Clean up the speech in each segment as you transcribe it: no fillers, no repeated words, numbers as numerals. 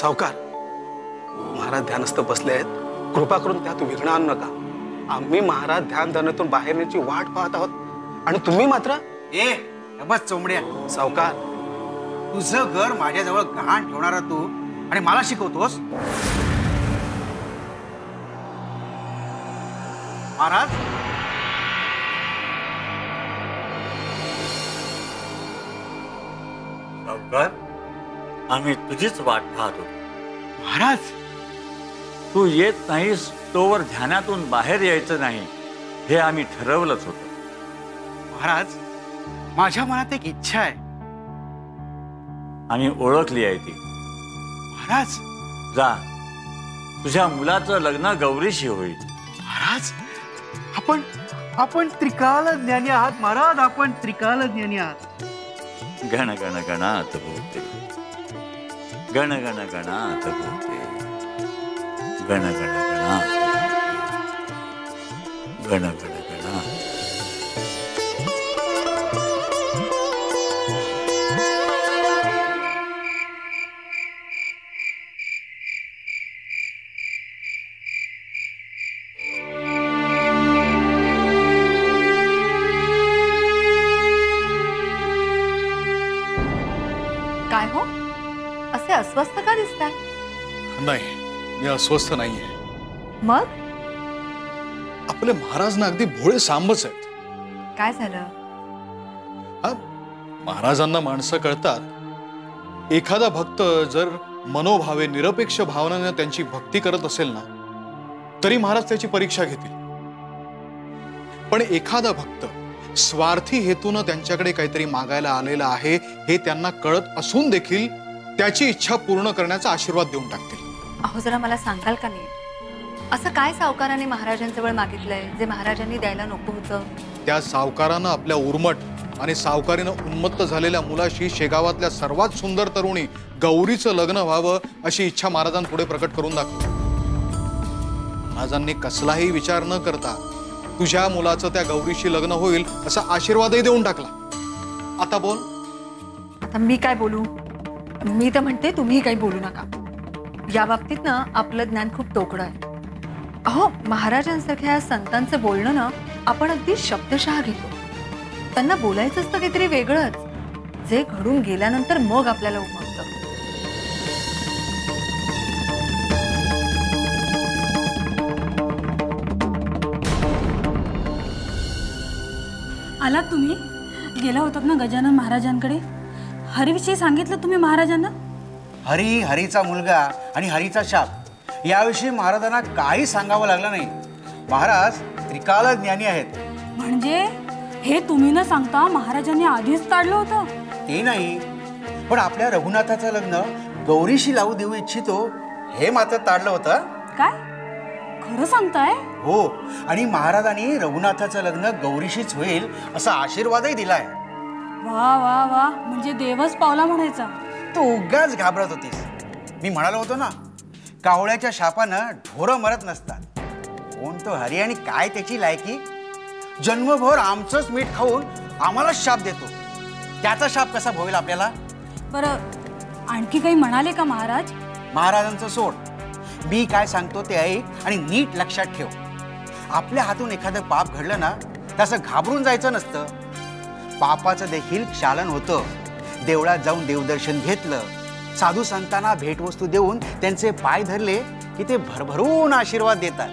सावकार, महाराज ध्यानस्थ बसले आहेत, कृपा करून त्यात विघ्न आणू नका. आम्ही महाराज ध्यान धरणातून बाहेर येण्याची वाट पाहत आहोत आणि तुम्ही मात्र बस चोंबड्या. सावकार, तुझं घर माझ्याजवळ गहाण ठेवणारा तू आणि मला शिकवतोस. महाराज, सावकार, आम्ही तुझीच वाट पाहत होतो. महाराज, तू येत नाहीस तोवर ध्यानातून बाहेर यायचं नाही हे आम्ही ठरवलंच होतं. महाराज, माझ्या मनात एक इच्छा आहे. आणि ओळखली आहे ती. महाराज, जा, तुझ्या मुलाचं लग्न गौरीशी होईल. महाराज, आपण त्रिकाल ज्ञानी आहात. महाराज, आपण त्रिकाल ज्ञानी आहात. गण गण गणात भूते, गण गण गणात भूते, गण गण गणात, गण गण गणात. काय हो, असे अस्वस्थ का दिसताय? नाही, मी अस्वस्थ नाहीये. मग आपले महाराज ना अगदी भोळे सांबच आहेत. काय झालं? महाराजांना माणसं कळतात. एखादा भक्त जर मनोभावे निरपेक्ष भावनाने त्यांची भक्ती करत असेल ना, तरी महाराज त्याची परीक्षा घेतील. पण एखादा भक्त स्वार्थी हेतून त्यांच्याकडे काहीतरी मागायला आलेला आहे हे त्यांना कळत असून देखील त्याची इच्छा पूर्ण करण्याचा आशीर्वाद देऊन टाकतील. अहो, जरा मला सांगाल का नीट, असं काय सावकाराने महाराजांजवळ मागितलंय जे महाराजांनी द्यायला नको होतं? त्या सावकारानं आपल्या उर्मट आणि सावकारीनं उन्मत्त झालेल्या मुलाशी शेगावातल्या सर्वात सुंदर तरुणी गौरीचं लग्न व्हावं अशी इच्छा महाराजांपुढे प्रकट करून दाखवली. महाराजांनी कसलाही विचार न करता तुझ्या मुलाचं त्या गौरीशी लग्न होईल असा आशीर्वादही देऊन टाकला. आता बोल. आता मी काय बोलू? मी तर म्हणते तुम्ही काही बोलू नका. या बाबतीत ना आपलं ज्ञान खूप तोकडं आहे. अहो, महाराजांसारख्या संतांचं बोलणं ना आपण अगदी शब्दशः घेतो. त्यांना बोलायचं असतं काहीतरी वेगळंच, जे घडून गेल्यानंतर मग आपल्याला उमगतं. आलात तुम्ही? गेला होतात ना गजानन महाराजांकडे? हरीविषयी सांगितलं तुम्ही महाराजांना? हरी, हरीचा मुलगा आणि हरीचा शाप याविषयी महाराजांना काही सांगावं लागलं नाही. महाराज त्रिकाल ज्ञानी आहेत. म्हणजे हे तुम्ही न सांगता महाराजांनी आधीच ताडलं होतं? ते नाही, पण आपल्या रघुनाथाचं लग्न गौरीशी लावू देऊ इच्छितो हे मात्र ताडलं होतं. काय खरं सांगताय? हो, आणि महाराजांनी रघुनाथाचं लग्न गौरीशीच होईल असा आशीर्वादही दिलाय. वा वा वा, म्हणजे देवच पावला म्हणायचा. तू उगाच घाबरत होतीस. मी म्हणालो होतो ना, कावळ्याच्या शापानं ढोरं मरत नसतात. कोण तो हरी आणि काय त्याची लायकी? जन्मभर आमचंच मीठ खाऊन आम्हालाच शाप देतो. त्याचा शाप कसा होईल आपल्याला? बरं, आणखी काही म्हणाले का महाराज? महाराजांचं सोड, मी काय सांगतो ते ऐक आणि नीट लक्षात ठेव. आपल्या हातून एखादं पाप घडलं ना, तसं घाबरून जायचं नसतं. पापाचं देखील क्षालन होतं. देवळात जाऊन देवदर्शन घेतलं, साधू संतांना भेटवस्तू देऊन त्यांचे पाय धरले की ते भरभरून आशीर्वाद देतात.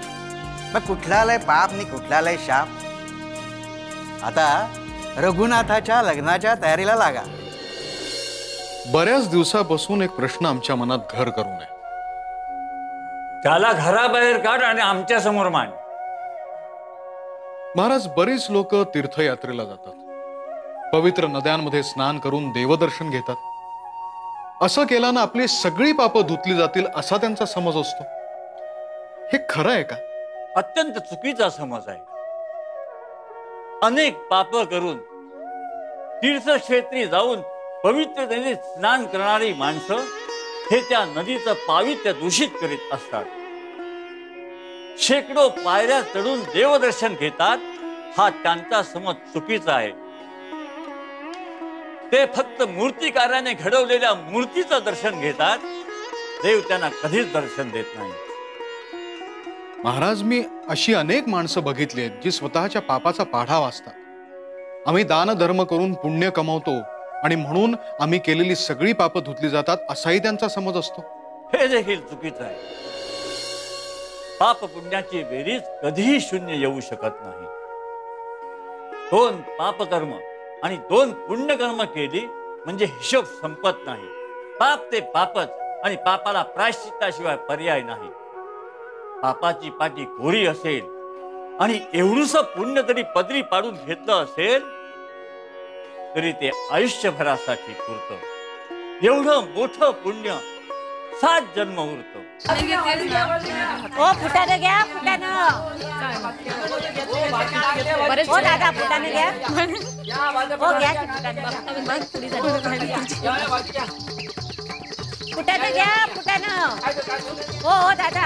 मग कुठला लय पाप आणि कुठला लय शाप? आता रघुनाथाच्या लग्नाच्या तयारीला लागा. बऱ्याच दिवसापासून एक प्रश्न आमच्या मनात घर करून आहे. त्याला घराबाहेर काढ आणि आमच्या समोर मांड. महाराज, बरीच लोक तीर्थयात्रेला जातात, पवित्र नद्यांमध्ये स्नान करून देवदर्शन घेतात. असं केल्यानं आपली सगळी पापं धुतली जातील असा त्यांचा समज असतो. हे खरं आहे का? अत्यंत चुकीचा समज आहे. अनेक पाप करून तीर्थक्षेत्री जाऊन पवित्र नदीत स्नान करणारी माणसं हे त्या नदीचं पावित्र्य दूषित करीत असतात. शेकडो पायऱ्या चढून देवदर्शन घेतात, हा त्यांचा समज चुकीचा आहे. ते फक्त मूर्तिकाराने घडवलेल्या मूर्तीचं दर्शन घेतात, देव त्यांना कधीच दर्शन देत नाही. महाराज, मी अशी अनेक माणसं बघितली आहेत जी स्वतःच्या पापाचा पाढा वाचतात. आम्ही दान धर्म करून पुण्य कमवतो आणि म्हणून आम्ही केलेली सगळी पापं धुतली जातात असाही त्यांचा समज असतो. हे देखील चुकीचं आहे. पाप पुण्याची बेरीज कधीही शून्य येऊ शकत नाही. 2 पापकर्म आणि 2 पुण्यकर्म केली म्हणजे हिशोब संपत नाही. पाप ते पापच आणि पापाला प्रायश्चित्ताशिवाय पर्याय नाही. पापाची पाटी कोरी असेल आणि एवढूसं पुण्य तरी पदरी पाडून घेतलं असेल तरी ते आयुष्यभरासाठी पुरतं. एवढं मोठं पुण्य 7 जन्म उरतं. ओ फुटानं घ्या, फुटानं. ओ दादा फुटानं घ्या. ओ घ्या की फुटानं घ्या, फुटानं. ओ दादा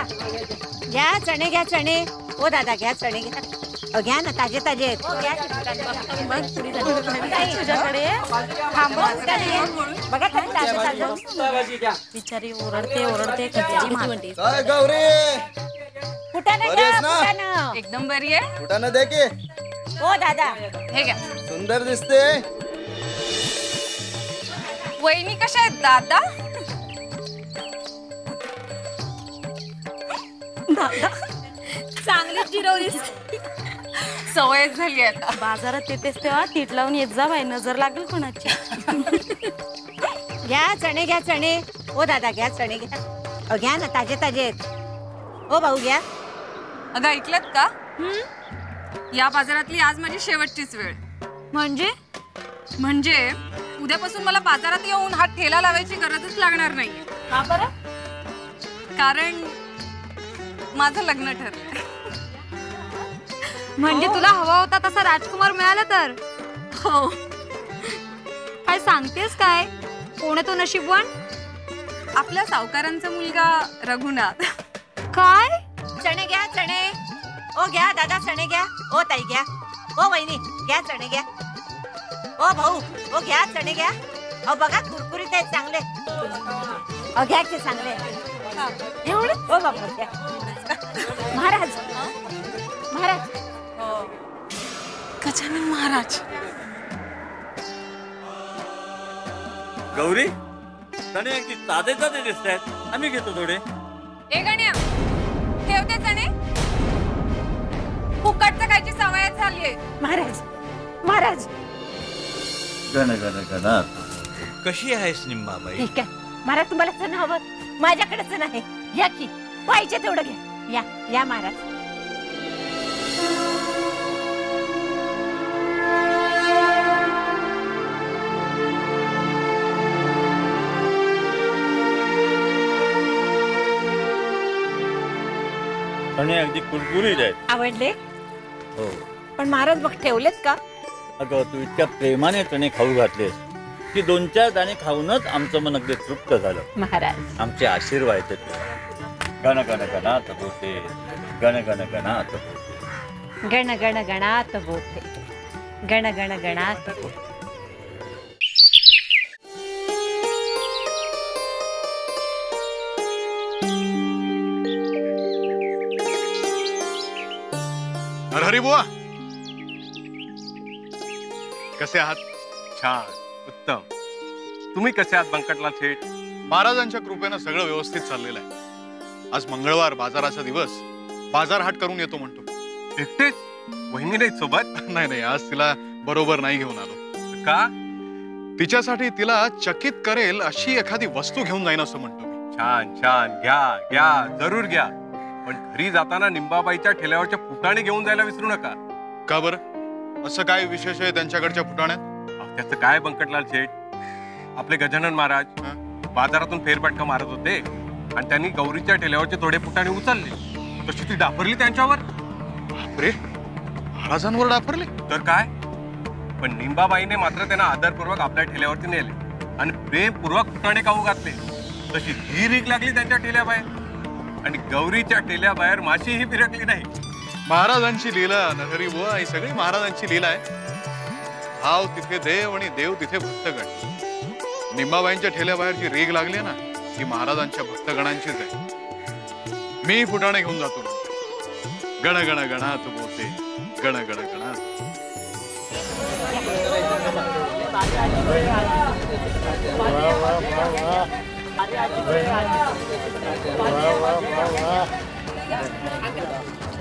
घ्या चणे, घ्या चणे. ओ दादा घ्या चणे घ्या. घ्या ना, ताजे ताजे. तुझ्याकडे बघा बिचारी ओरडते ओरडते. फुटानं घ्या, फुटानं. एकदम बरी आहे. फुटानं दे की. ओ दादा हे घ्या. सुंदर दिसते. वहिनी कशा आहेत दादा? चांगलीच जिरवलीस. सवय झाली आता. बाजारात येतेस तेव्हा तीट लावून येत जा बाई, नजर लागेल कोणाची. घ्या चणे, घ्या चणे. ओ दादा घ्या चणे घ्या. घ्या ना, ताजे ताजे. ओ भाऊ घ्या. अगं ऐकलत का? या बाजारातली आज माझी शेवटचीच वेळ. म्हणजे उद्यापासून मला बाजारात येऊन हा ठेला लावायची गरजच लागणार नाहीये. का बरं? कारण माझं लग्न ठरलंय. म्हणजे तुला हवा होता तसा राजकुमार मिळाला तर? हो. काय सांगतेस काय? कोण आहे तो नशीबवान? आपल्या सावकारांचा मुलगा रघुनाथ. काय? चणे घ्या चणे. ओ घ्या दादा चणे घ्या. ओ ताई घ्या. ओ वहिनी घ्या चणे घ्या. ओ भाऊ ओ घ्या चणे घ्या. ओ बघा कुरकुरीत आहेत चांगले. ओ घ्या की चांगले. एवढे? ओ बाबा घ्या. महाराज महाराज. गजानन महाराज. गौरी, चणे अगदी ताजे ताजे दिसत आहेत. आम्ही घेतो थोडे. ए गण्या, ठेवते चणे. फुकटचं खायची सवय झालीये. महाराज महाराज. गण गण गणात. कशी आहेस निंबाबाई? ठीक आहे महाराज. तुम्हाला चण हवं? माझ्याकडे चण आहे. घ्या की, पाहिजे तेवढं घ्या. या या महाराज. चणे अगदी कुरकुरीत आहेत. आवडले? हो. पण महाराज बघ ठेवलेत का? अगं तू इतक्या प्रेमाने चणे खाऊ घातलेस की 2-4 दाणे खाऊनच आमचं मन अगदी तृप्त झालं. महाराज आमचे आशीर्वाद आहेत तुला. गण गण गणात बोते, गण गण गणात बोते. गण गण गणात बोते, गण गण गणात बोते. हरी बुवा, कसे आहात? छान, उत्तम. तुम्ही कसे आहात बंकटलाल शेठ? महाराजांच्या कृपेनं सगळं व्यवस्थित चाललेलं आहे. आज मंगळवार, बाजाराचा दिवस. बाजार हाट करून येतो म्हणतो. एकटेच? वहिनी नाही सोबत? नाही नाही, आज तिला बरोबर नाही घेऊन आलो. का? तिच्यासाठी तिला चकित करेल अशी एखादी वस्तू घेऊन जाईन असं म्हणतो मी. छान छान, घ्या घ्या, जरूर घ्या. पण घरी जाताना निंबाबाईच्या ठेल्यावरच्या फुटाणे घेऊन जायला विसरू नका. का बरं? असं काय विशेष आहे त्यांच्याकडच्या फुटाण्यात? त्याचं काय बंकटलाल शेठ, आपले गजानन महाराज बाजारातून फेरफटका मारत होते आणि त्यांनी गौरीच्या ठेल्यावरचे थोडे फुटाणे उचलले. तशी ती डाफरली त्यांच्यावर. बापरे, महाराजांवर डाफरली? तर काय. पण निंबाबाईने मात्र त्यांना आदरपूर्वक आपल्या ठेल्यावरती नेले आणि प्रेमपूर्वक फुटाणे खाऊ घातले. तशी ही रीक लागली त्यांच्या ठेल्याबाहेर आणि गौरीच्या ठेल्याबाहेर माशीही फिरकली नाही. महाराजांची लीला नरहरी बुवा, ही सगळी महाराजांची लीला आहे. भाव तिथे देव आणि देव तिथे भक्तगण. निंबाबाईंच्या ठेल्याबाहेरची रीग लागली ना, ही महाराजांच्या भक्तगणांचीच आहे. मी फुटाणे घेऊन जातो. गण गण गणात बोते, गण गण गणात.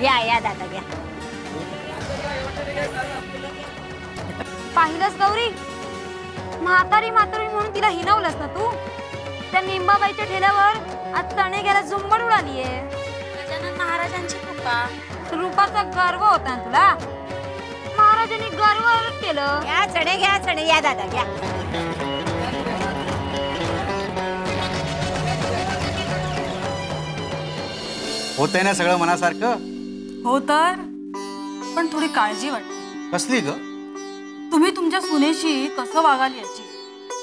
या या दादा घ्या. पाहिलंस गौरी, म्हातारी म्हातारी म्हणून तिला हिनवलंस ना तू. त्या निंबाबाईच्या ठेल्यावर आज चणे घ्यायला झुंबड उडालीये. गजानन महाराजांची कृपा. रूपाचा गर्व होता ना तुला. महाराजांनी गर्व केलं. घ्या चणे या दादा घ्या. होतंय ना सगळं मनासारखं? हो तर, पण थोडी काळजी वाटते. कसली ग? तुम्ही तुमच्या सुनेशी कसं वागाल याची.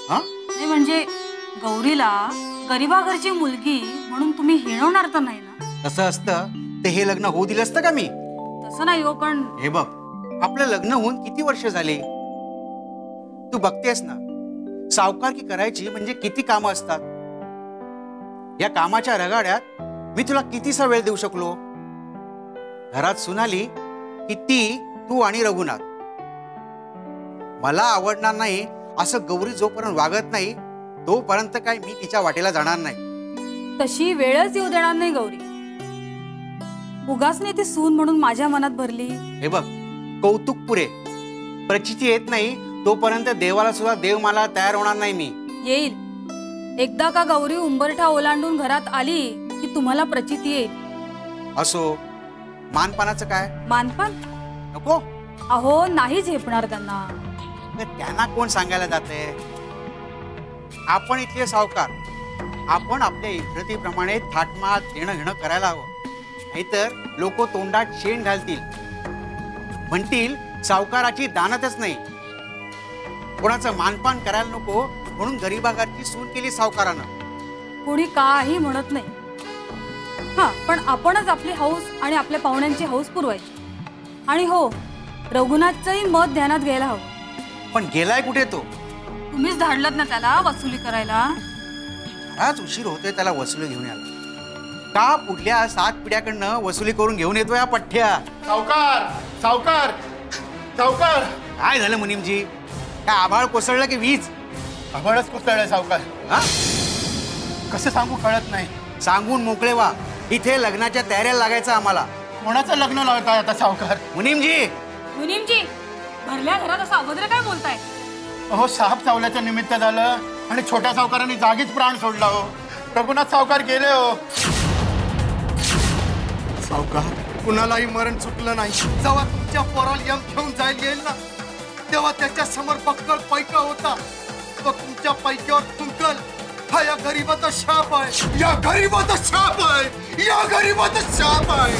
हा? नाही म्हणजे गौरीला गरिबा घरची मुलगी म्हणून तुम्ही हिणवणार तर नाही ना. तसं असतं ते हे लग्न होऊ दिलं असतं का मी? तसं नाही हो, पण हे बघ, आपलं लग्न होऊन किती वर्ष झाले. तू बघतेस ना, सावकारकी करायची म्हणजे किती कामं असतात. या कामाच्या रगाड्यात मी तुला कितीसा वेळ देऊ शकलो. घरात सुनाली की ती, तू आणि रघुनाथ. मला आवडणार नाही असं गौरी जोपर्यंत वागत नाही तोपर्यंत काय मी तिच्या वाटेला जाणार नाही. तशी वेळच येऊ देणार नाही गौरी. उगाच नाही ती सून म्हणून माझ्या मनात भरली. हे बघ, कौतुक पुरे, प्रचिती येत नाही तोपर्यंत देवाला सुद्धा देव मला तयार होणार नाही मी. येईल. एकदा का गौरी उंबरठा ओलांडून घरात आली की तुम्हाला प्रचिती येईल. असो, मानपानाचं काय? मानपान नको. अहो नाही झेपणार त्यांना. त्यांना कोण सांगायला जाते? आपण इथले सावकार, आपण आपल्या इज्जतीप्रमाणे थाटमाट देणं घेणं करायला हवं. नाहीतर लोक तोंडात शेण घालतील, म्हणतील सावकाराची दानतच नाही. कोणाचं मानपान करायला नको म्हणून गरिबागारची सून केली सावकारानं. कोणी काही म्हणत नाही. हा, पण आपणच आपली हौस आणि आपल्या पाहुण्यांची हौस पुरवायची. आणि हो, रघुनाथचंही मत ध्यानात घ्यायला हवं. पण गेलाय कुठे तो? तुम्हीच धाडलात ना त्याला वसुली करायला. बराच उशीर होतोय त्याला वसुली घेऊन यायला. का पुढल्या 7 पिढ्याकडनं वसुली करून घेऊन येतोय या पठ्ठ्या? सावकार सावकार सावकार. काय झालं मुनीमजी? काय आभाळ कोसळलं की वीज? आभाळच कोसळलंय सावकार. हा? कसं सांगू कळत नाही. सांगून मोकळे व्हा. इथे लग्नाच्या तयारीला लागायचं आम्हाला. कोणाचं लग्न लावताय आता सावकार? मुनीमजी. मुनीमजी, भरल्या घरात असं अभद्र काय बोलताय? अहो, साप चावल्याचं निमित्त झालं आणि छोट्या सावकारांनी जागीच प्राण सोडला. हो, रघुनाथ सावकार गेले. हो सावकार, कुणालाही मरण चुकलं नाही. जेव्हा तुमच्या पोराला यम घेऊन जायला येईल ना, तेव्हा त्याच्या समोर बक्कळ पैका होता. तो तुमच्या पैक्यावर थुंकल. हा या गरीबाचा शाप आहे. या गरीबाचा शाप आहे. या गरीबाचा शाप आहे.